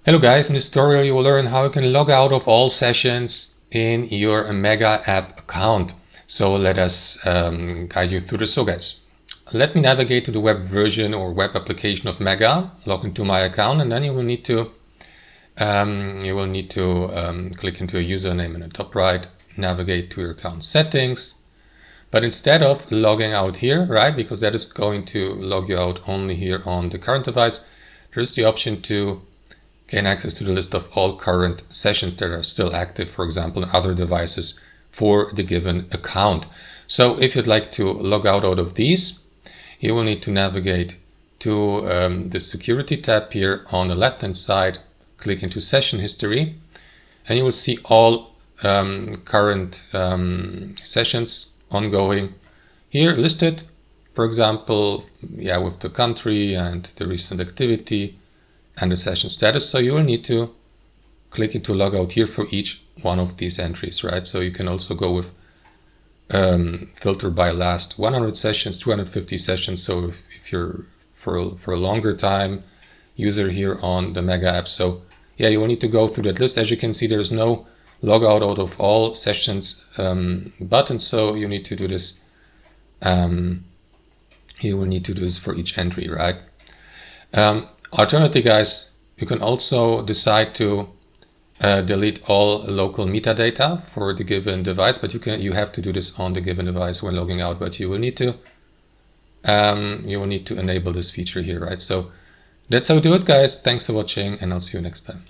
Hello guys, in this tutorial you will learn how you can log out of all sessions in your Mega app account. So let us guide you through this. So guys, let me navigate to the web version or web application of Mega, log into my account, and then you will need to click into a username in the top right, navigate to your account settings. But instead of logging out here, right, because that is going to log you out only here on the current device, there's the option to gain access to the list of all current sessions that are still active, for example, on other devices for the given account. So if you'd like to log out of these, you will need to navigate to the security tab here on the left-hand side, click into session history, and you will see all current sessions ongoing here listed, for example, with the country and the recent activity and the session status. So you will need to click into logout here for each one of these entries, right? So you can also go with filter by last 100 sessions, 250 sessions. So if you're for a longer time user here on the Mega app, so yeah, you will need to go through that list. As you can see, there's no logout out of all sessions button, so you need to do this. You will need to do this for each entry, right? Alternatively, guys, you can also decide to delete all local metadata for the given device, but you have to do this on the given device when logging out. But you will need to enable this feature here, right? So that's how you do it, guys. Thanks for watching, and I'll see you next time.